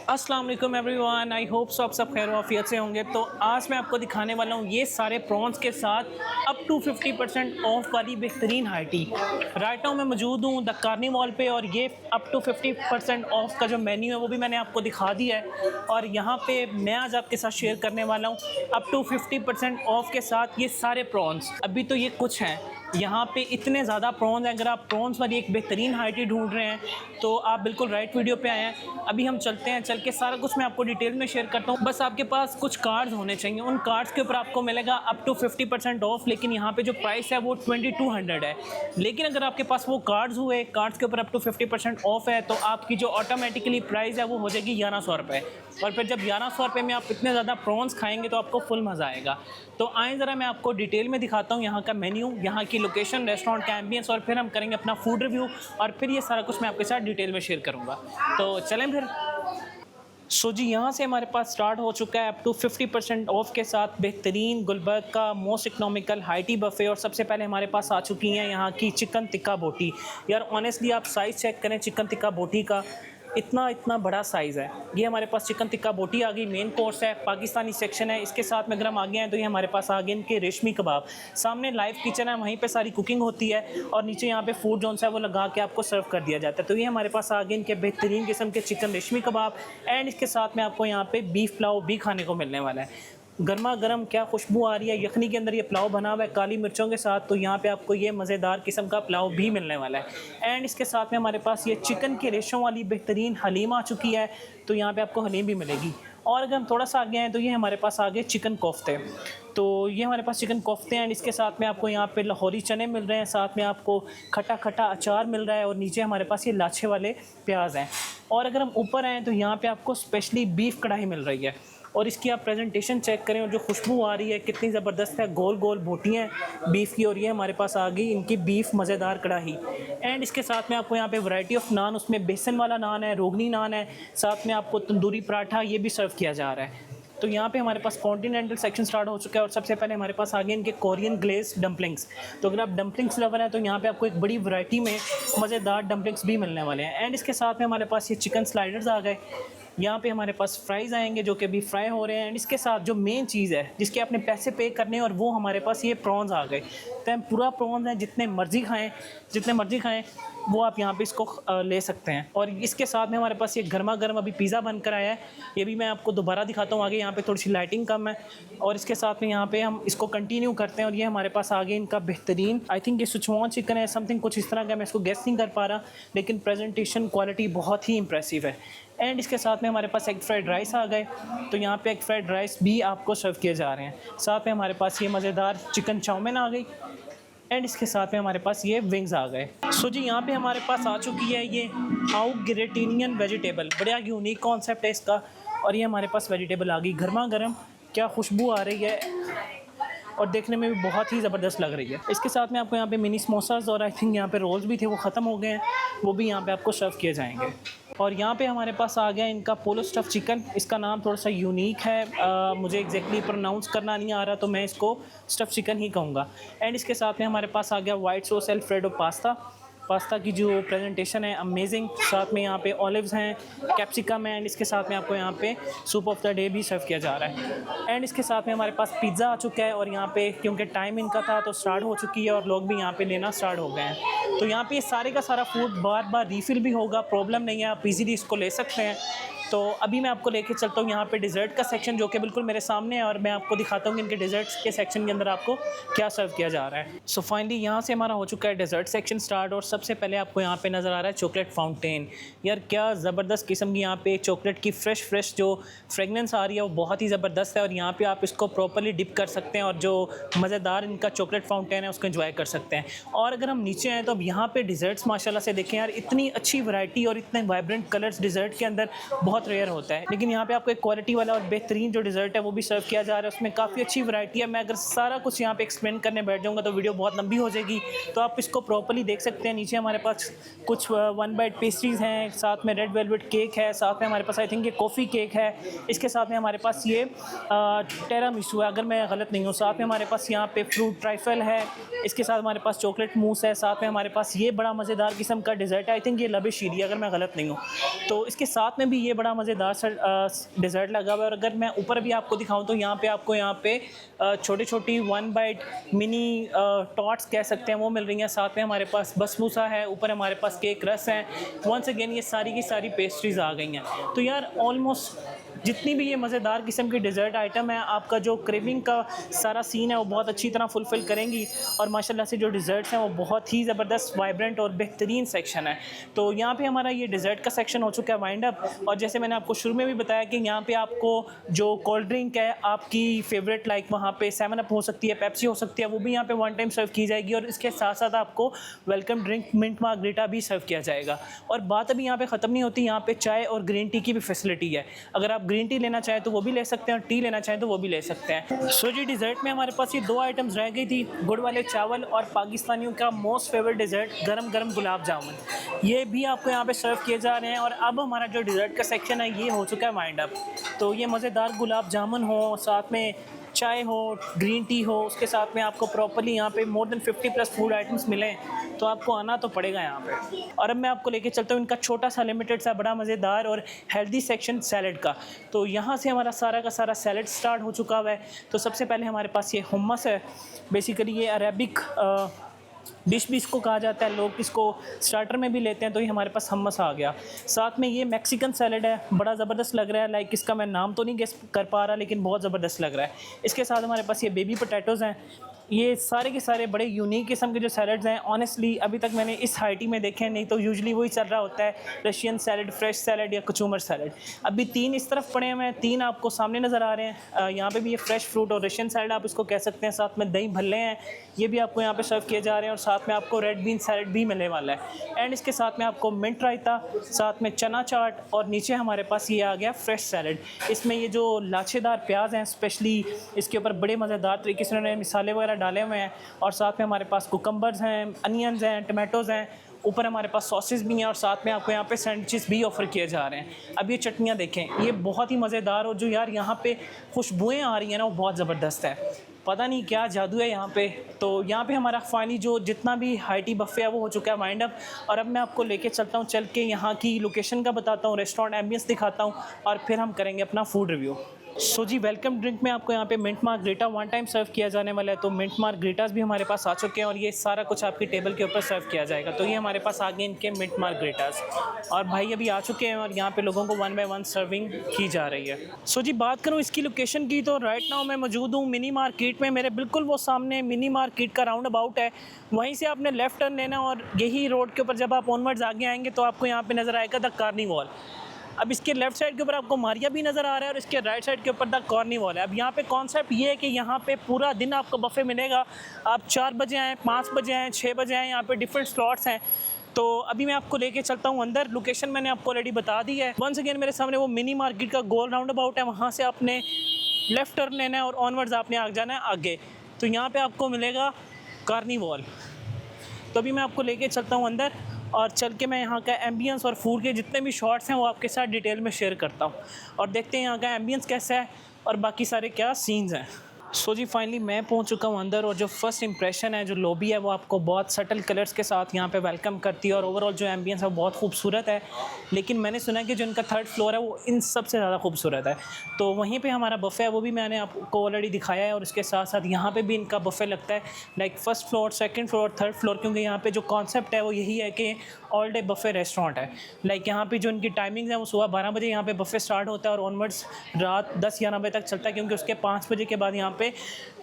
अस्सलाम वालेकुम everyone, I hope so आप सब खैर वाफियत से होंगे। तो आज मैं आपको दिखाने वाला हूँ ये सारे प्रॉन्स के साथ अप टू 50% ऑफ वाली बेहतरीन हाई टी। राइट नाउ मैं मौजूद हूँ द कार्नी मॉल पे और ये अप टू 50% ऑफ का जो मेन्यू है वो भी मैंने आपको दिखा दिया है। और यहाँ पे मैं आज आपके साथ शेयर करने वाला हूँ अप टू 50% ऑफ के साथ ये सारे प्रॉन्स। अभी तो ये कुछ हैं, यहाँ पे इतने ज़्यादा प्रॉन्स हैं। अगर आप प्रॉन्स वाली एक बेहतरीन हाई टी ढूंढ रहे हैं तो आप बिल्कुल राइट वीडियो पे आए हैं। अभी हम चलते हैं, चल के सारा कुछ मैं आपको डिटेल में शेयर करता हूँ। बस आपके पास कुछ कार्ड्स होने चाहिए, उन कार्ड्स के ऊपर आपको मिलेगा अप टू 50% ऑफ। लेकिन यहाँ पे जो प्राइस है वो 2200 है। लेकिन अगर आपके पास वो कार्ड्स हुए, कार्ड्स के ऊपर अप टू 50% ऑफ है, तो आपकी जो ऑटोमेटिकली प्राइस है वो हो जाएगी 1100 रुपये। और फिर जब 1100 रुपये में आप इतने ज़्यादा प्रॉन्स खाएंगे तो आपको फुल मज़ा आएगा। तो आए ज़रा मैं आपको डिटेल में दिखाता हूँ यहाँ का मेन्यू, यहाँ की लोकेशन, रेस्टोरेंट का एम्बियंस, और फिर हम करेंगे अपना फूड रिव्यू। और फिर ये सारा कुछ मैं आपके साथ डिटेल में शेयर करूँगा। तो चलें फिर। सो जी, यहाँ से हमारे पास स्टार्ट हो चुका है अप टू 50% ऑफ के साथ बेहतरीन गुलबर्ग का most economical high tea buffet. और सबसे पहले हमारे पास आ चुकी हैं यहाँ की चिकन टिक्का बोटी। यार ऑनेस्टली आप साइज़ चेक करें चिकन टिक्का बोटी का, इतना बड़ा साइज़ है। ये हमारे पास चिकन टिक्का बोटी आ गई, मेन कोर्स है, पाकिस्तानी सेक्शन है। इसके साथ में अगर हम आगे हैं तो ये हमारे पास आ गए इनके रेशमी कबाब। सामने लाइव किचन है, वहीं पे सारी कुकिंग होती है और नीचे यहाँ पे फूड जोन है वो लगा के आपको सर्व कर दिया जाता है। तो ये हमारे पास आ गए इनके बेहतरीन किस्म के चिकन रेशमी कबाब। एंड इसके साथ में आपको यहाँ पे बीफ पुलाव भी खाने को मिलने वाला है। गर्मा गर्म क्या खुशबू आ रही है, यखनी के अंदर ये पुलाव बना हुआ है काली मिर्चों के साथ। तो यहाँ पे आपको ये मज़ेदार किस्म का पुलाव भी मिलने वाला है। एंड इसके साथ में हमारे पास ये चिकन के रेशों वाली बेहतरीन हलीम आ चुकी है। तो यहाँ पे आपको हलीम भी मिलेगी। और अगर हम थोड़ा सा आगे हैं तो ये हमारे पास आ गए चिकन कोफ्ते। तो ये हमारे पास चिकन कोफ्ते हैं। एंड इसके साथ में आपको यहाँ पे लाहौरी चने मिल रहे हैं, साथ में आपको खट्टा खट्टा अचार मिल रहा है, और नीचे हमारे पास ये लाछे वाले प्याज हैं। और अगर हम ऊपर आएँ तो यहाँ पे आपको स्पेशली बीफ कढ़ाई मिल रही है। और इसकी आप प्रेजेंटेशन चेक करें और जो खुशबू आ रही है कितनी ज़बरदस्त है। गोल गोल बोटियाँ बीफ की, और ये हमारे पास आ गई इनकी बीफ मज़ेदार कढ़ाई। एंड इसके साथ में आपको यहाँ पे वैरायटी ऑफ नान, उसमें बेसन वाला नान है, रोगनी नान है, साथ में आपको तंदूरी पराठा ये भी सर्व किया जा रहा है। तो यहाँ पे हमारे पास कॉन्टिनेंटल सेक्शन स्टार्ट हो चुका है। और सबसे पहले हमारे पास आ गए इनके कोरियन ग्लेज डम्पलिंग्स। तो अगर आप डम्पलिंग्स लवर हैं तो यहाँ पे आपको एक बड़ी वैरायटी में मज़ेदार डम्पलिंग्स भी मिलने वाले हैं। एंड इसके साथ में हमारे पास ये चिकन स्लाइडर्स आ गए। यहाँ पे हमारे पास फ्राइज़ आएंगे जो कि अभी फ्राई हो रहे हैं। एंड इसके साथ जो मेन चीज़ है जिसके आपने पैसे पे करने हैं, और वो हमारे पास ये प्रॉन्स आ गए। तो पूरा प्रॉन्स है, जितने मर्ज़ी खाएं वो आप यहाँ पे इसको ले सकते हैं। और इसके साथ में हमारे पास ये गर्मा गर्म अभी पिज़्ज़ा बनकर आया है, ये भी मैं आपको दोबारा दिखाता हूँ आगे। यहाँ पे थोड़ी सी लाइटिंग कम है। और इसके साथ में यहाँ पे हम इसको कंटिन्यू करते हैं। और ये हमारे पास आगे इनका बेहतरीन, आई थिंक ये सिचुआन चिकन है, समथिंग कुछ इस तरह का, मैं इसको गेस नहीं कर पा रहा, लेकिन प्रेजेंटेशन क्वालिटी बहुत ही इंप्रेसिव है। एंड इसके साथ में हमारे पास एग फ्राइड राइस आ गए। तो यहाँ पे एग फ्राइड राइस भी आपको सर्व किए जा रहे हैं। साथ में हमारे पास ये मज़ेदार चिकन चाउमीन आ गई। एंड इसके साथ में हमारे पास ये विंग्स आ गए। सो जी, यहाँ पे हमारे पास आ चुकी है ये हाउ ग्रेटिनियन वेजिटेबल। बड़ा यूनिक कॉन्सेप्ट है इसका। और ये हमारे पास वेजिटेबल आ गई गर्मा गर्म, क्या खुशबू आ रही है, और देखने में भी बहुत ही ज़बरदस्त लग रही है। इसके साथ में आपको यहाँ पे मिनी समोसास और आई थिंक यहाँ पे रोल्स भी थे, वो ख़त्म हो गए हैं, वो भी यहाँ पे आपको सर्व किए जाएंगे। और यहाँ पे हमारे पास आ गया इनका पोलो स्टफ़ चिकन। इसका नाम थोड़ा सा यूनिक है, मुझे एग्जैक्टली प्रोनाउंस करना नहीं आ रहा, तो मैं इसको स्टफ़ चिकन ही कहूँगा। एंड इसके साथ में हमारे पास आ गया वाइट सॉस अल्फ्रेडो पास्ता की जो प्रेजेंटेशन है अमेजिंग। साथ में यहाँ पे ऑलिव्स हैं, कैप्सिकम है। एंड इसके साथ में आपको यहाँ पे सूप ऑफ द डे भी सर्व किया जा रहा है। एंड इसके साथ में हमारे पास पिज़्ज़ा आ चुका है। और यहाँ पे क्योंकि टाइम इनका था तो स्टार्ट हो चुकी है, और लोग भी यहाँ पे लेना स्टार्ट हो गए हैं। तो यहाँ पे सारे का सारा फूड बार बार रीफ़िल भी होगा, प्रॉब्लम नहीं है, आप इजीली इसको ले सकते हैं। तो अभी मैं आपको लेके चलता हूँ यहाँ पे डिज़र्ट का सेक्शन, जो कि बिल्कुल मेरे सामने है, और मैं आपको दिखाता हूँ कि इनके डिज़र्ट्स के सेक्शन के अंदर आपको क्या सर्व किया जा रहा है। सो फाइनली यहाँ से हमारा हो चुका है डिज़र्ट सेक्शन स्टार्ट। और सबसे पहले आपको यहाँ पे नज़र आ रहा है चॉकलेट फाउंटेन। यार क्या ज़बरदस्त किस्म की यहाँ पे चॉकलेट की फ्रेश जो फ्रेगनेंस आ रही है वो बहुत ही ज़बरदस्त है। और यहाँ पे आप इसको प्रॉपर्ली डिप कर सकते हैं, और जो मज़ेदार इनका चॉकलेट फाउंटेन है उसको एंजॉय कर सकते हैं। और अगर हम नीचे आएँ तो अब यहाँ पे डिज़र्ट्स माशाल्लाह से देखें यार, इतनी अच्छी वैरायटी और इतने वाइब्रेंट कलर्स डिज़र्ट के अंदर बहुत रेयर होता है। लेकिन यहाँ पे आपको एक क्वालिटी वाला और बेहतरीन जो डिज़र्ट है वो भी सर्व किया जा रहा है, उसमें काफ़ी अच्छी वैरायटी है। मैं अगर सारा कुछ यहाँ पे एक्सप्लेन करने बैठ जाऊँगा तो वीडियो बहुत लंबी हो जाएगी, तो आप इसको प्रॉपर्ली देख सकते हैं। नीचे हमारे पास कुछ 1 बाइट पेस्ट्रीज़ हैं, साथ में रेड वेलवेट केक है, साथ में हमारे पास आई थिंक ये कॉफ़ी केक है, इसके साथ में हमारे पास ये टिरामिसू है अगर मैं गलत नहीं हूँ, साथ में हमारे पास यहाँ पे फ्रूट ट्राइफल है, इसके साथ हमारे पास चॉकलेट मूस है, साथ में हमारे पास ये बड़ा मज़ेदार किस्म का डिज़र्ट है, आई थिंक ये लबे शीरी अगर मैं गलत नहीं हूँ। तो इसके साथ में भी ये बड़ा मज़ेदार सा डिज़र्ट लगा हुआ है। और अगर मैं ऊपर भी आपको दिखाऊँ तो यहाँ पे आपको छोटी छोटी 1 बाइट मिनी टॉट्स कह सकते हैं वो मिल रही हैं, साथ में हमारे पास बसबूसा है, ऊपर हमारे पास केक रस है। वंस अगेन ये सारी की सारी पेस्ट्रीज़ आ गई हैं। तो यार ऑलमोस्ट जितनी भी ये मज़ेदार किस्म की डिज़र्ट आइटम है, आपका जो क्रेविंग का सारा सीन है वो बहुत अच्छी तरह फुलफ़िल करेंगी। और माशाल्लाह से जो डिज़र्ट्स हैं वो बहुत ही ज़बरदस्त, वाइब्रेंट और बेहतरीन सेक्शन है। तो यहाँ पे हमारा ये डिज़र्ट का सेक्शन हो चुका है वाइंड अप। और जैसे मैंने आपको शुरू में भी बताया कि यहाँ पे आपको जो कोल्ड ड्रिंक है आपकी फेवरेट, लाइक वहाँ पे 7 अप हो सकती है, पेप्सी हो सकती है, वो भी यहाँ पे 1 टाइम सर्व की जाएगी। और इसके साथ साथ आपको वेलकम ड्रिंक मिंट मार्गरीटा भी सर्व किया जाएगा। और बात अभी यहाँ पे ख़त्म नहीं होती, यहाँ पे चाय और ग्रीन टी की भी फैसिलिटी है। अगर आप ग्रीन टी लेना चाहें तो वो भी ले सकते हैं और टी लेना चाहें तो वो भी ले सकते हैं। सो जी, डिज़र्ट में हमारे पास ये 2 आइटम्स रह गई थी, गुड़ वाले चावल और पाकिस्तानियों का मोस्ट फेवरेट डिज़र्ट गरम गरम गुलाब जामुन। ये भी आपको यहाँ पे सर्व किए जा रहे हैं। और अब हमारा जो डिज़र्ट का सेक्शन है ये हो चुका है वाइंड अप। तो ये मज़ेदार गुलाब जामुन हो, साथ में चाय हो, ग्रीन टी हो, उसके साथ में आपको प्रॉपर्ली यहाँ पे मोर देन 50+ फूड आइटम्स मिलें तो आपको आना तो पड़ेगा यहाँ पे। और अब मैं आपको लेके चलता हूँ इनका छोटा सा लिमिटेड सा बड़ा मज़ेदार और हेल्दी सेक्शन सैलड का। तो यहाँ से हमारा सारा का सारा सैलड स्टार्ट हो चुका हुआ है। तो सबसे पहले हमारे पास ये हुम्मस है, बेसिकली ये अरेबिक डिश भी इसको कहा जाता है, लोग इसको स्टार्टर में भी लेते हैं। तो ये हमारे पास हमस आ गया। साथ में ये मैक्सिकन सैलड है, बड़ा ज़बरदस्त लग रहा है, लाइक इसका मैं नाम तो नहीं गेस कर पा रहा लेकिन बहुत ज़बरदस्त लग रहा है। इसके साथ हमारे पास ये बेबी पोटैटोज़ हैं। ये सारे के सारे बड़े यूनिक किस्म के जो सैलड्स हैं, ऑनेस्टली अभी तक मैंने इस हाइटी में देखे हैं, नहीं तो यूजुअली वही चल रहा होता है, रशियन सैलड, फ्रेश सैलड या कचूमर सैलड। अभी 3 इस तरफ पड़े हुए हैं, 3 आपको सामने नज़र आ रहे हैं। यहाँ पे भी ये फ्रेश फ्रूट और रशियन सैलड आप इसको कह सकते हैं, साथ में दही भल्ले हैं, ये भी आपको यहाँ पे सर्व किए जा रहे हैं। और साथ में आपको रेड बीन सैलड भी मिलने वाला है। एंड इसके साथ में आपको मिंट रायता, साथ में चना चाट और नीचे हमारे पास ये आ गया फ्रेश सैलड। इसमें ये जो लाछेदार प्याज हैं, स्पेशली इसके ऊपर बड़े मज़ेदार तरीके से उन्होंने मिसाले वगैरह डाले हुए हैं। और साथ में हमारे पास कुकम्बर्स हैं, अनियंस हैं, टमाटोज़ हैं, ऊपर हमारे पास सॉसेस भी हैं और साथ में आपको यहाँ पे सैंडविचेस भी ऑफ़र किए जा रहे हैं। अब ये चटनियाँ देखें, ये बहुत ही मज़ेदार, और जो यार यहाँ पे खुशबुएँ आ रही हैं ना वो बहुत ज़बरदस्त है। पता नहीं क्या जादू है यहाँ पे। तो यहाँ पे हमारा फाइनली जो जितना भी हाइटी बफ़े है वो हो चुका है वाइंड अप। और अब मैं आपको लेके चलता हूँ, चल के यहाँ की लोकेशन का बताता हूँ, रेस्टोरेंट एम्बियंस दिखाता हूँ और फिर हम करेंगे अपना फूड रिव्यू। सो जी, वेलकम ड्रिंक में आपको यहाँ पे मिंट मार्गरीटा 1 टाइम सर्व किया जाने वाला है। तो मिंट मार्गरीटास भी हमारे पास आ चुके हैं और ये सारा कुछ आपकी टेबल के ऊपर सर्व किया जाएगा। तो ये हमारे पास आ गए इनके मिंट मार्गरीटास, और भाई अभी आ चुके हैं और यहाँ पे लोगों को 1 बाय 1 सर्विंग की जा रही है। सो जी, बात करूँ इसकी लोकेशन की, तो राइट नाउ मैं मौजूद हूँ मिनी मार्केट में। मेरे बिल्कुल वो सामने मिनी मार्केट का राउंड अबाउट है, वहीं से आपने लेफ़्ट टर्न लेना और यही रोड के ऊपर जब आप ऑनवर्ड्स आगे आएंगे तो आपको यहाँ पे नज़र आएगा द कार्निवल। अब इसके लेफ़्ट साइड के ऊपर आपको मारिया भी नज़र आ रहा है और इसके राइट साइड के ऊपर द कार्निवल है। अब यहाँ पे कॉन्सेप्ट ये है कि यहाँ पे पूरा दिन आपको बफ़े मिलेगा। आप 4 बजे आएँ, 5 बजे आएँ, 6 बजे आएँ, यहाँ पे डिफरेंट स्लॉट्स हैं। तो अभी मैं आपको लेके चलता हूँ अंदर। लोकेशन मैंने आपको ऑलरेडी बता दी है। वंस अगेन मेरे सामने वो मिनी मार्केट का गोल राउंड अबाउट है, वहाँ से आपने लेफ़्ट टर्न लेना है और ऑनवर्ड्स आपने आगे जाना है आगे। तो यहाँ पर आपको मिलेगा कार्निवल। तो अभी मैं आपको लेके चलता हूँ अंदर और चल के मैं यहाँ का एम्बियंस और फूड के जितने भी शॉट्स हैं वो आपके साथ डिटेल में शेयर करता हूँ और देखते हैं यहाँ का एम्बियंस कैसा है और बाकी सारे क्या सीन्स हैं। सो जी, फाइनली मैं पहुंच चुका हूं अंदर और जो फर्स्ट इंप्रेशन है, जो लॉबी है वो आपको बहुत सटल कलर्स के साथ यहां पे वेलकम करती है और ओवरऑल जो एम्बियंस है वो बहुत खूबसूरत है। लेकिन मैंने सुना है कि जो इनका 3rd फ्लोर है वो इन सबसे ज़्यादा खूबसूरत है। तो वहीं पे हमारा बफ़े है वो भी मैंने आपको ऑलरेडी दिखाया है और इसके साथ साथ यहाँ पर भी इनका बफ़े लगता है, like 1st floor, 2nd floor, 3rd floor, क्योंकि यहाँ पर जो कॉन्सेप्ट है वो यही है कि ऑल डे बफ़े रेस्टोरेंट है। लाइक यहाँ पे जो इनकी टाइमिंग्स हैं वो सुबह 12 बजे यहाँ पे बफ़े स्टार्ट होता है और ऑनवर्ड्स रात 10-11 बजे तक चलता है, क्योंकि उसके 5 बजे के बाद यहाँ पे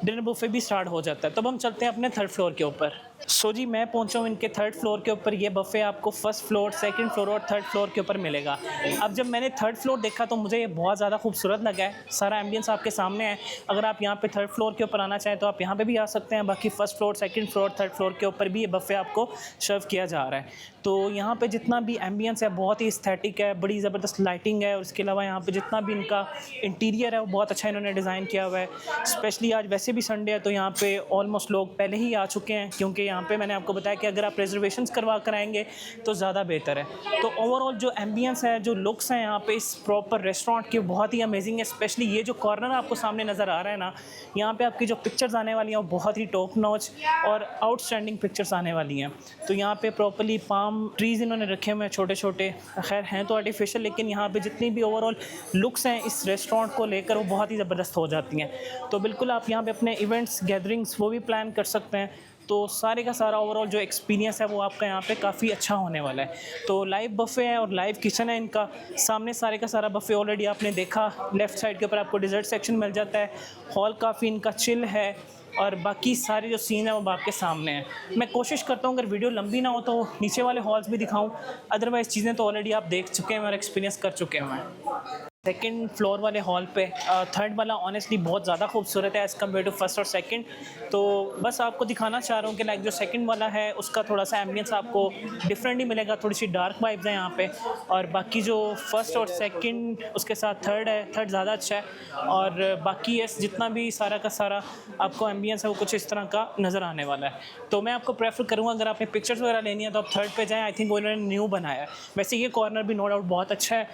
डिनर बुफ़े भी स्टार्ट हो जाता है। तब हम चलते हैं अपने 3rd फ्लोर के ऊपर। सो जी, मैं पहुंचा हूँ इनके 3rd फ्लोर के ऊपर। ये बफ़े आपको 1st फ्लोर, 2nd फ्लोर और 3rd फ्लोर के ऊपर मिलेगा। अब जब मैंने 3rd फ्लोर देखा तो मुझे ये बहुत ज़्यादा खूबसूरत लगा है। सारा एम्बियंस आपके सामने है। अगर आप यहाँ पे 3rd फ्लोर के ऊपर आना चाहें तो आप यहाँ पे भी आ सकते हैं। बाकी 1st floor, 2nd floor, 3rd floor के ऊपर भी ये बफ़े आपको सर्व किया जा रहा है। तो यहाँ पे जितना भी एम्बियंस है बहुत ही एस्थेटिक है, बड़ी ज़बरदस्त लाइटिंग है और इसके अलावा यहाँ पे जितना भी इनका इंटीरियर है वो बहुत अच्छा इन्होंने डिज़ाइन किया हुआ है। स्पेशली आज वैसे भी संडे है तो यहाँ पे ऑलमोस्ट लोग पहले ही आ चुके हैं, क्योंकि यहाँ पे मैंने आपको बताया कि अगर आप रिजर्वेशंस करवा कर आएंगे तो ज़्यादा बेहतर है। तो ओवरऑल जो एम्बियंस है, जो लुक्स हैं यहाँ पे इस प्रॉपर रेस्टोरेंट के, बहुत ही अमेजिंग है। स्पेशली ये जो कॉर्नर आपको सामने नज़र आ रहा है ना, यहाँ पे आपकी जो पिक्चर्स आने वाली हैं वो बहुत ही टॉप नॉच और आउटस्टैंडिंग पिक्चर्स आने वाली हैं। तो यहाँ पे प्रॉपर्ली पाम ट्रीज़ इन्होंने रखे हुए हैं छोटे छोटे, खैर हैं तो आर्टिफिशियल, लेकिन यहाँ पे जितनी भी ओवरऑल लुक्स हैं इस रेस्टोरेंट को लेकर वो बहुत ही ज़बरदस्त हो जाती हैं। तो बिल्कुल आप यहाँ पे अपने इवेंट्स, गैदरिंग्स वो भी प्लान कर सकते हैं। तो सारे का सारा ओवरऑल जो एक्सपीरियंस है वो आपका यहाँ पे काफ़ी अच्छा होने वाला है। तो लाइव बफ़े है और लाइव किचन है इनका। सामने सारे का सारा बफ़े ऑलरेडी आपने देखा। लेफ़्ट साइड के ऊपर आपको डिज़र्ट सेक्शन मिल जाता है। हॉल काफ़ी इनका चिल है और बाकी सारे जो सीन है वो आपके सामने है। मैं कोशिश करता हूँ अगर वीडियो लंबी ना हो तो नीचे वाले हॉल्स भी दिखाऊँ, अदरवाइज़ चीज़ें तो ऑलरेडी आप देख चुके हैं और एक्सपीरियंस कर चुके हैं। सेकंड फ्लोर वाले हॉल पे थर्ड वाला ऑनेस्टली बहुत ज़्यादा खूबसूरत है एज़ कम्पेयर टू फर्स्ट और सेकंड। तो बस आपको दिखाना चाह रहा हूँ कि लाइक जो सेकंड वाला है उसका थोड़ा सा एम्बियंस आपको डिफरेंट ही मिलेगा, थोड़ी सी डार्क वाइब्स हैं यहाँ पे। और बाकी जो फर्स्ट और सेकंड उसके साथ थर्ड है, थर्ड ज़्यादा अच्छा है। और बाकी ये जितना भी सारा का सारा आपको एम्बियंस है वो कुछ इस तरह का नज़र आने वाला है। तो मैं आपको प्रेफर करूँगा अगर आपने पिक्चर्स वगैरह लेनी है तो आप थर्ड पे जाएँ। आई थिंक वो इन्होंने न्यू बनाया है। वैसे ये कॉर्नर भी नो डाउट बहुत अच्छा है।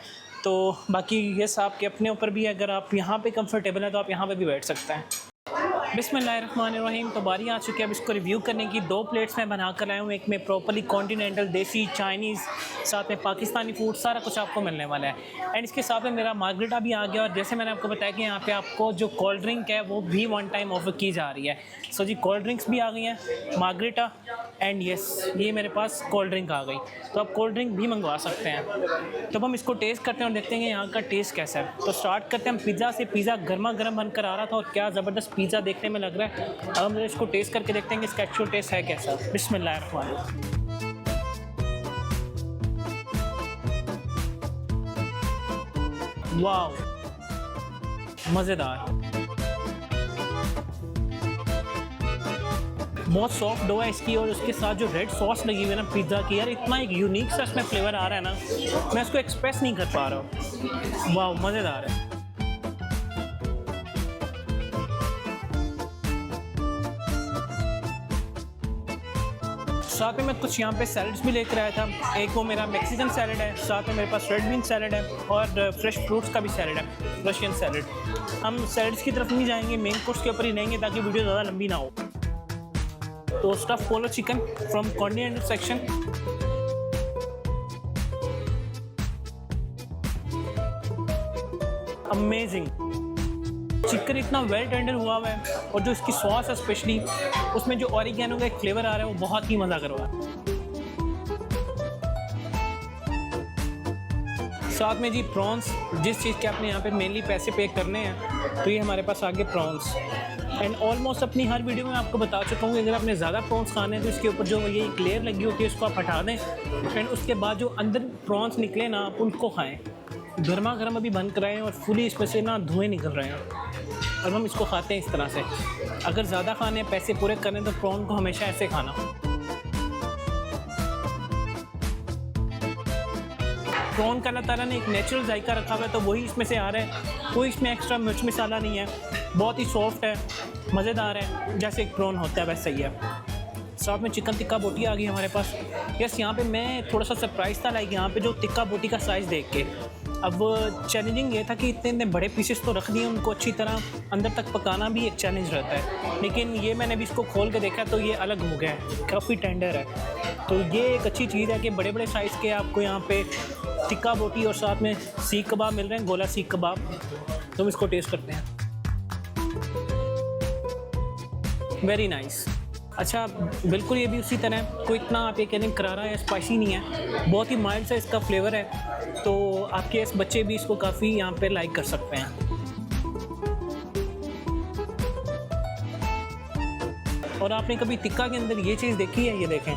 तो बाकी ये आपके अपने ऊपर भी है, अगर आप यहाँ पे कंफर्टेबल हैं तो आप यहाँ पे भी बैठ सकते हैं। बिस्मिल्लाहिर्रहमानिर्रहीम। तो बारी आ चुकी है अब इसको रिव्यू करने की। 2 प्लेट्स में बना कर आया हूँ। एक में प्रॉपर्ली कॉन्टिनेंटल, देसी, चाइनीज़, साथ में पाकिस्तानी फूड, सारा कुछ आपको मिलने वाला है। एंड इसके साथ में मेरा मार्गरेटा भी आ गया। और जैसे मैंने आपको बताया कि यहाँ पे आपको जो कोल्ड ड्रिंक है वो भी 1 टाइम ऑफर की जा रही है। सो जी कोल्ड ड्रिंक्स भी आ गई हैं, मार्गरेटा एंड येस ये मेरे पास कोल्ड ड्रिंक आ गई। तो आप कोल्ड ड्रिंक भी मंगवा सकते हैं। तो हम इसको टेस्ट करते हैं और देखते हैं कि यहाँ का टेस्ट कैसा है। तो स्टार्ट करते हैं हम पिज़्ज़ा से। पिज़्ज़ा गर्मा गर्म बनकर आ रहा था और क्या ज़बरदस्त पिज़्ज़ा देखने में लग रहा है। अब हम इसको टेस्ट करके देखते हैं कि इसका एक्चुअल टेस्ट है कैसा। बिस्मिल्लाहिर्रहमानिर्रहीम। वाव, मज़ेदार, बहुत सॉफ्ट डो है इसकी। और उसके साथ जो रेड सॉस लगी हुई है ना पिज़्ज़ा की, यार इतना एक यूनिक सा इसमें फ्लेवर आ रहा है ना, मैं इसको एक्सप्रेस नहीं कर पा रहा हूँ। वाह, मज़ेदार है। साथ में मैं कुछ यहाँ पे सैलड्स भी लेकर आया था। एक वो मेरा मैक्सिकन सैलड है, साथ में मेरे पास रेड बीन सैलड है और फ्रेश फ्रूट्स का भी सैलड है, रशियन सैलड। हम सैलड्स की तरफ नहीं जाएंगे, मेन कोर्स के ऊपर ही रहेंगे ताकि वीडियो ज़्यादा लंबी ना हो। तो stuff polo chicken from continental section. Amazing, chicken इतना वेल टेंडर हुआ है और जो इसकी सॉस है स्पेशली उसमें जो ऑरिगेनो का एक फ्लेवर आ रहा है वो बहुत ही मज़ा कर रहा है। साथ में जी प्रॉन्स, जिस चीज़ के आपने यहाँ पे मेनली पैसे पे करने हैं, तो ये हमारे पास आगे प्रॉन्स। एंड ऑलमोस्ट अपनी हर वीडियो में आपको बता चुका हूँ कि अगर आपने ज़्यादा प्रॉन्स खाने हैं तो इसके ऊपर जो ये एक लेयर लगी होती है उसको आप हटा दें। एंड उसके बाद जो अंदर प्रॉन्स निकले ना आप उनको खाएँ। गर्मा गर्म अभी बन कर रहे हैं और फुली इसमें से ना धुएँ निकल रहे हैं और हम इसको खाते हैं इस तरह से। अगर ज़्यादा खाने हैं, पैसे पूरे करने, तो प्रॉन को हमेशा ऐसे खाना। प्रॉन का अल्लाह ताला ने एक नेचुरल जायका रखा हुआ है तो वही इसमें से आ रहा है। कोई इसमें एक्स्ट्रा मिर्च मसाला नहीं है, बहुत ही सॉफ्ट है, मज़ेदार है, जैसे एक प्रॉन होता है वैसे ही है। साथ में चिकन टिक्का बोटी आ गई हमारे पास। यस, यहाँ पे मैं थोड़ा सा सरप्राइज़ था लाइक यहाँ पे जो टिक्का बोटी का साइज़ देख के। अब चैलेंजिंग ये था कि इतने इतने बड़े पीसेस तो रख दिए, उनको अच्छी तरह अंदर तक पकाना भी एक चैलेंज रहता है। लेकिन ये मैंने भी इसको खोल के देखा तो ये अलग हो गया है, काफ़ी टेंडर है। तो ये एक अच्छी चीज़ है कि बड़े बड़े साइज़ के आपको यहाँ पे टिक्का बोटी और साथ में सीख कबाब मिल रहे हैं, गोला सीख कबाब। तो हम इसको टेस्ट करते हैं। Very nice. अच्छा, बिल्कुल ये भी उसी तरह, कोई इतना आप ये कह दें करारा या स्पाइसी नहीं है, बहुत ही माइल्ड सा इसका फ्लेवर है। तो आपके इस बच्चे भी इसको काफ़ी यहाँ पे लाइक कर सकते हैं। और आपने कभी टिक्का के अंदर ये चीज़ देखी है? ये देखें,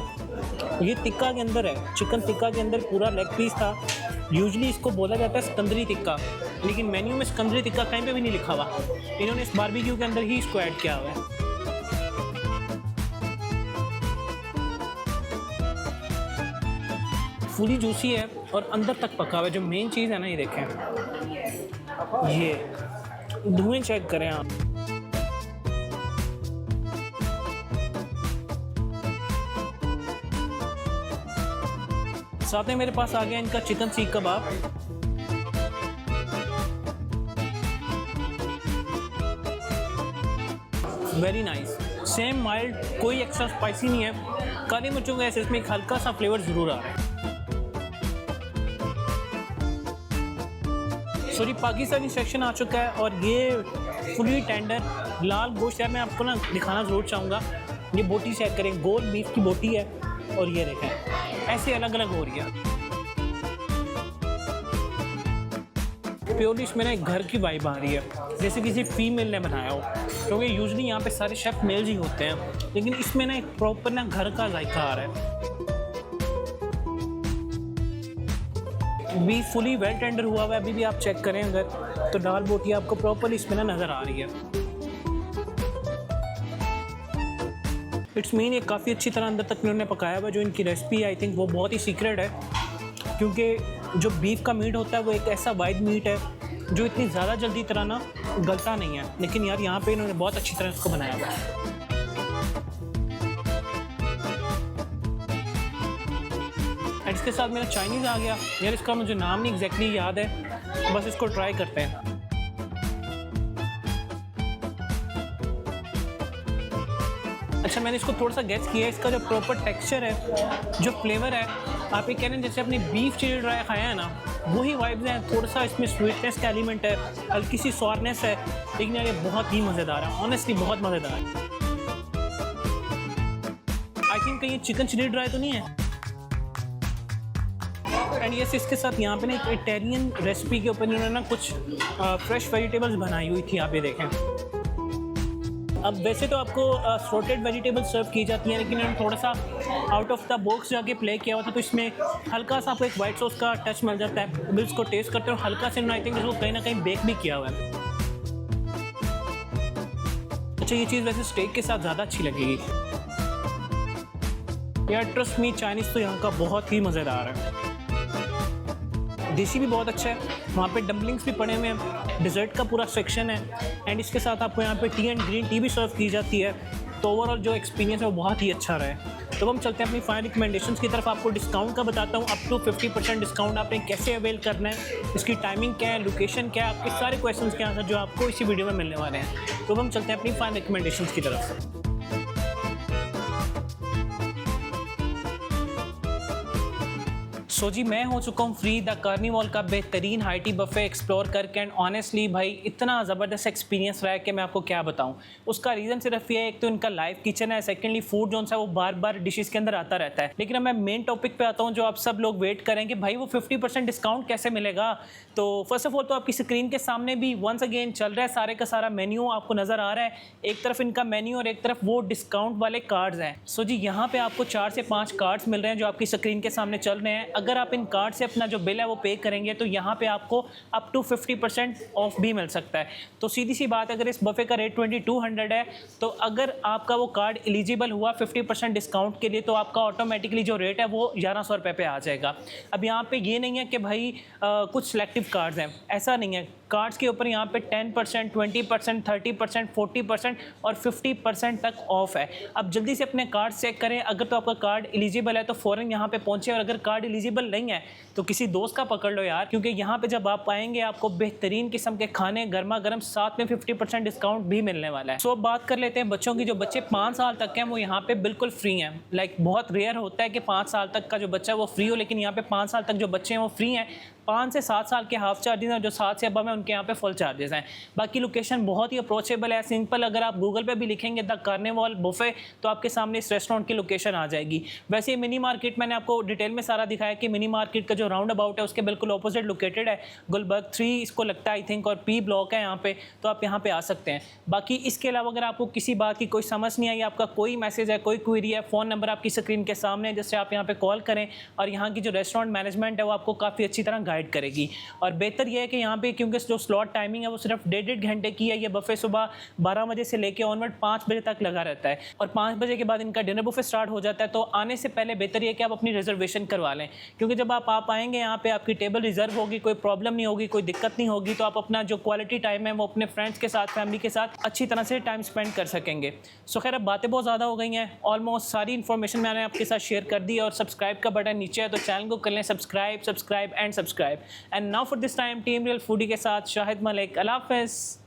ये टिक्का के अंदर है, चिकन टिक्का के अंदर पूरा लेग पीस था। यूजली इसको बोला जाता है सिकंदरी टिक्का, लेकिन मेन्यू में सिकंदरी टिक्का कहीं पे भी नहीं लिखा हुआ। इन्होंने इस बारबेक्यू के अंदर ही इसको ऐड किया हुआ है। फुली जूसी है और अंदर तक पका हुआ है। जो मेन चीज़ है ना, ये देखें, ये धुएं चेक करें आप। साथ में मेरे पास आ गया इनका चिकन सीख कबाब। वेरी नाइस, सेम माइल्ड, कोई एक्स्ट्रा स्पाइसी नहीं है। काली मिर्चों का इसमें एक हल्का सा फ्लेवर ज़रूर आ रहा है। सॉरी, पाकिस्तानी सेक्शन आ चुका है और ये फुली टेंडर लाल गोश्त है। मैं आपको ना दिखाना ज़रूर चाहूँगा। ये बोटी चेक करें, गोल बीफ की बोटी है और ये देखें ऐसे अलग अलग हो रही है। प्योरली इसमें ना एक घर की वाइब आ रही है, जैसे किसी फीमेल ने बनाया हो, क्योंकि यूजुअली यहाँ पे सारे शेफ मेल्स ही होते हैं, लेकिन इसमें ना एक प्रॉपर ना घर का जायका आ रहा है। बीफ फुली वेल टेंडर हुआ हुआ है। अभी भी आप चेक करें अगर तो दाल बोटी आपको प्रॉपरली इसमें ना नज़र आ रही है। इट्स मीन ये काफ़ी अच्छी तरह अंदर तक इन्होंने पकाया हुआ। जो इनकी रेसिपी है आई थिंक वो बहुत ही सीक्रेट है, क्योंकि जो बीफ का मीट होता है वो एक ऐसा वाइड मीट है जो इतनी ज़्यादा जल्दी तरह ना गलता नहीं है, लेकिन यार यहाँ पे इन्होंने बहुत अच्छी तरह इसको बनाया हुआ है। एंड इसके साथ मेरा चाइनीज़ आ गया। यार इसका मुझे नाम नहीं एग्जैक्टली याद है, बस इसको ट्राई करते हैं। अच्छा, मैंने इसको थोड़ा सा गेस किया। इसका जो प्रॉपर टेक्सचर है, जो फ्लेवर है, आप ये कह रहे हैं जैसे अपने बीफ चिली ड्राई खाया है ना, वही वाइब्स हैं। थोड़ा सा इसमें स्वीटनेस का एलिमेंट है, हल्की सी सॉरनेस है, लेकिन यार ये बहुत ही मज़ेदार है। ऑनेस्टली बहुत मज़ेदार है। आई थिंक कहीं चिकन चिली ड्राई तो नहीं है। एंड यस, इसके साथ यहाँ पे ना एक इटालियन रेसिपी के ऊपर इन्होंने ना कुछ फ्रेश वेजिटेबल्स बनाई हुई थी, आप ये देखें। अब वैसे तो आपको सॉर्टेड वेजिटेबल्स सर्व की जाती हैं, लेकिन इन्होंने थोड़ा सा आउट ऑफ द बॉक्स जाके प्ले किया हुआ था, तो इसमें हल्का सा आपको एक वाइट सॉस का टच मिल जाता है। बिल्स को टेस्ट करते हो हल्का से, आई थिंक इसको कहीं ना कहीं बेक भी किया हुआ है। अच्छा, ये चीज़ वैसे स्टेक के साथ ज़्यादा अच्छी लगेगी। यार ट्रस्ट मी, चाइनीज़ तो यहाँ का बहुत ही मज़ेदार है। देसी भी बहुत अच्छा है, वहाँ पे डम्पलिंग्स भी पड़े हुए हैं, डिज़र्ट का पूरा सेक्शन है, एंड इसके साथ आपको यहाँ पे टी एंड ग्रीन टी भी सर्व की जाती है। तो ओवरऑल जो एक्सपीरियंस है वो बहुत ही अच्छा रहा है। तो हम चलते हैं अपनी फाइनल रिकमेंडेशंस की तरफ। आपको डिस्काउंट का बताता हूँ, अप टू 50% डिस्काउंट आपने कैसे अवेल करना है, इसकी टाइमिंग क्या है, लोकेशन क्या है, आपके सारे क्वेश्चंस के आंसर जो आपको इसी वीडियो में मिलने वाले हैं। तो हम चलते हैं अपनी फाइनल रिकमेंडेशंस की तरफ। सो जी, मैं हो चुका हूँ फ्री द कार्निवल का बेहतरीन हाई टी बफे एक्सप्लोर करके, एंड ऑनेस्टली भाई इतना ज़बरदस्त एक्सपीरियंस रहा है कि मैं आपको क्या बताऊँ। उसका रीज़न सिर्फ ये है, एक तो इनका लाइव किचन है, सेकेंडली फूड जो है वो बार बार डिशेस के अंदर आता रहता है। लेकिन अब मैं मेन टॉपिक पे आता हूँ, जो आप सब लोग वेट करें कि भाई वो 50% डिस्काउंट कैसे मिलेगा। तो फर्स्ट ऑफ ऑल तो आपकी स्क्रीन के सामने भी वंस अगेन चल रहा है सारे का सारा मेन्यू आपको नज़र आ रहा है। एक तरफ इनका मेन्यू और एक तरफ वो डिस्काउंट वाले कार्ड्स हैं। सो जी, यहाँ पे आपको 4 से 5 कार्ड्स मिल रहे हैं जो आपकी स्क्रीन के सामने चल रहे हैं। अगर आप इन कार्ड से अपना जो बिल है वो पे करेंगे तो यहाँ पे आपको अप टू 50% ऑफ भी मिल सकता है। तो सीधी सी बात, अगर इस बफे का रेट 2200 है, तो अगर आपका वो कार्ड एलिजिबल हुआ 50% डिस्काउंट के लिए, तो आपका ऑटोमेटिकली जो रेट है वो 1100 रुपये पे आ जाएगा। अब यहाँ पे ये नहीं है कि भाई कुछ सिलेक्टिव कार्ड्स हैं, ऐसा नहीं है। कार्ड्स के ऊपर यहाँ पे 10%, 20%, 30%, 40% और 50% तक ऑफ है। अब जल्दी से अपने कार्ड चेक करें, अगर तो आपका कार्ड एलिजिबल है तो फ़ौरन यहाँ पे पहुँचे, और अगर कार्ड एलिजिबल नहीं है तो किसी दोस्त का पकड़ लो यार, क्योंकि यहाँ पे जब आप आएंगे आपको बेहतरीन किस्म के खाने गर्मा गर्म, साथ में 50% डिस्काउंट भी मिलने वाला है। सो अब बात कर लेते हैं बच्चों की। जो बच्चे 5 साल तक हैं वो यहाँ पे बिल्कुल फ्री हैं। लाइक बहुत रेयर होता है कि 5 साल तक का जो बच्चा है वो फ्री हो, लेकिन यहाँ पे 5 साल तक जो बच्चे हैं वो फ्री हैं। 5 से 7 साल के हाफ चार्जेस हैं, जो 7 से अबव हैं उनके यहाँ पे फुल चार्जेस हैं। बाकी लोकेशन बहुत ही अप्रोचेबल है, सिंपल। अगर आप गूगल पे भी लिखेंगे द कार्निवल बुफे तो आपके सामने इस रेस्टोरेंट की लोकेशन आ जाएगी। वैसे मिनी मार्केट मैंने आपको डिटेल में सारा दिखाया कि मिनी मार्केट का जो राउंड अबाउट है उसके बिल्कुल ऑपोजिट लोकेटेड है। गुलबर्ग 3 इसको लगता है आई थिंक, और पी ब्लॉक है यहाँ पे, तो आप यहाँ पे आ सकते हैं। बाकी इसके अलावा अगर आपको किसी बात की कोई समझ नहीं आई, आपका कोई मैसेज है, कोई क्वेरी है, फ़ोन नंबर आपकी स्क्रीन के सामने है, जिससे आप यहाँ पे कॉल करें और यहाँ की जो रेस्टोरेंट मैनेजमेंट है वो आपको काफ़ी अच्छी तरह गाइड करेगी। और बेहतर यह है कि यहाँ पे क्योंकि जो स्लॉट टाइमिंग है वो सिर्फ 1.5 घंटे की है। ये बफ़े सुबह 12 बजे से लेके ऑनवर्ड 5 बजे तक लगा रहता है और 5 बजे के बाद इनका डिनर बुफे स्टार्ट हो जाता है। तो आने से पहले बेहतर ये है कि आप अपनी रिजर्वेशन करवा लें, क्योंकि जब आप आएंगे यहाँ पे आपकी टेबल रिजर्व होगी, कोई प्रॉब्लम नहीं होगी, कोई दिक्कत नहीं होगी, तो आप अपना जो क्वालिटी टाइम है वो अपने फ्रेंड्स के साथ, फैमिली के साथ अच्छी तरह से टाइम स्पेंड कर सकेंगे। सो खैर, अब बातें बहुत ज़्यादा हो गई हैं, ऑलमोस्ट सारी इन्फॉर्मेशन मैंने आपके साथ शेयर कर दी। और सब्सक्राइब का बटन नीचे है तो चैनल को कर लें subscribe and now for this time team real foodie के साथ शाहिद मलिक। अल्लाह हाफ़िज़।